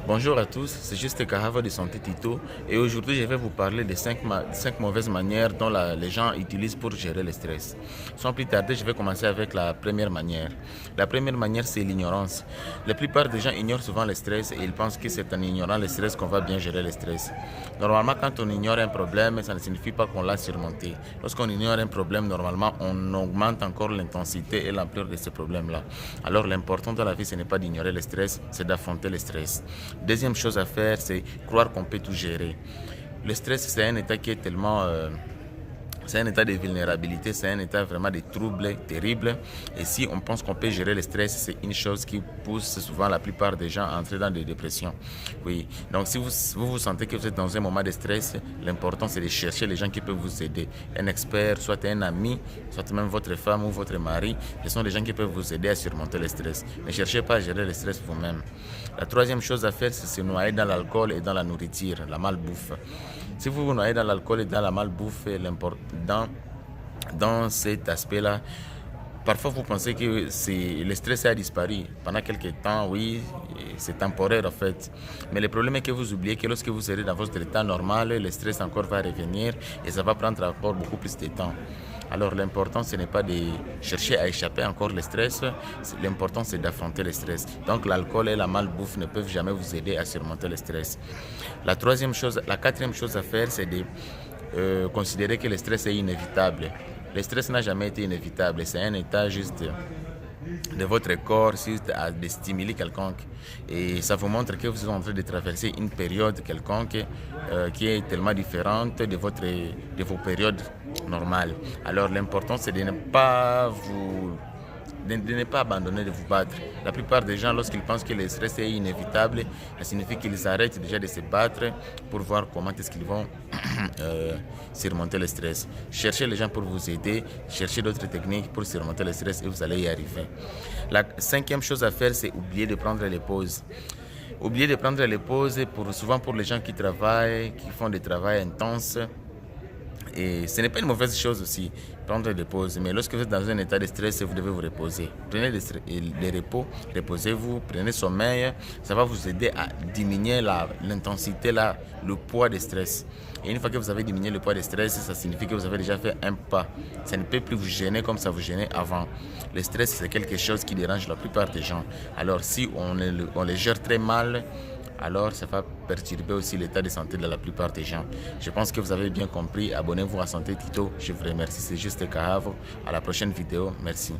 Bonjour à tous, c'est juste Kahava de Santé Tito et aujourd'hui je vais vous parler des 5 mauvaises manières dont les gens utilisent pour gérer le stress. Sans plus tarder, je vais commencer avec la première manière. La première manière, c'est l'ignorance. La plupart des gens ignorent souvent le stress et ils pensent que c'est en ignorant le stress qu'on va bien gérer le stress. Normalement, quand on ignore un problème, ça ne signifie pas qu'on l'a surmonté. Lorsqu'on ignore un problème, normalement, on augmente encore l'intensité et l'ampleur de ce problème-là. Alors l'important dans la vie, ce n'est pas d'ignorer le stress, c'est d'affronter le stress. Deuxième chose à faire, c'est croire qu'on peut tout gérer. Le stress, c'est un état qui est tellement... c'est un état de vulnérabilité, c'est un état vraiment de trouble terrible. Et si on pense qu'on peut gérer le stress, c'est une chose qui pousse souvent la plupart des gens à entrer dans des dépressions. Oui. Donc si vous sentez que vous êtes dans un moment de stress, l'important c'est de chercher les gens qui peuvent vous aider. Un expert, soit un ami, soit même votre femme ou votre mari, ce sont des gens qui peuvent vous aider à surmonter le stress. Ne cherchez pas à gérer le stress vous-même. La troisième chose à faire, c'est se noyer dans l'alcool et dans la nourriture, la malbouffe. Si vous vous noyez dans l'alcool et dans la malbouffe, dans cet aspect-là, parfois vous pensez que le stress a disparu. Pendant quelques temps, oui, c'est temporaire en fait. Mais le problème est que vous oubliez que lorsque vous serez dans votre état normal, le stress encore va revenir et ça va prendre encore beaucoup plus de temps. Alors l'important, ce n'est pas de chercher à échapper encore le stress, l'important c'est d'affronter le stress. Donc l'alcool et la malbouffe ne peuvent jamais vous aider à surmonter le stress. La quatrième chose à faire, c'est de considérer que le stress est inévitable. Le stress n'a jamais été inévitable, c'est un état juste de votre corps, juste à de stimuler quelconque. Et ça vous montre que vous êtes en train de traverser une période quelconque qui est tellement différente de vos périodes normales. Alors l'important c'est de ne pas abandonner de vous battre. La plupart des gens, lorsqu'ils pensent que le stress est inévitable, ça signifie qu'ils arrêtent déjà de se battre pour voir comment est-ce qu'ils vont surmonter le stress. Cherchez les gens pour vous aider, cherchez d'autres techniques pour surmonter le stress et vous allez y arriver. La cinquième chose à faire, c'est oublier de prendre les pauses. Oublier de prendre les pauses, souvent pour les gens qui travaillent, qui font des travaux intenses. Et ce n'est pas une mauvaise chose aussi, prendre des pauses. Mais lorsque vous êtes dans un état de stress, vous devez vous reposer. Prenez des repos, reposez-vous, prenez sommeil. Ça va vous aider à diminuer l'intensité, le poids du stress. Et une fois que vous avez diminué le poids du stress, ça signifie que vous avez déjà fait un pas. Ça ne peut plus vous gêner comme ça vous gênait avant. Le stress, c'est quelque chose qui dérange la plupart des gens. Alors si on le gère très mal, alors ça va perturber aussi l'état de santé de la plupart des gens. Je pense que vous avez bien compris. Abonnez-vous à Santé Tito. Je vous remercie. C'est juste Kahavo. À la prochaine vidéo. Merci.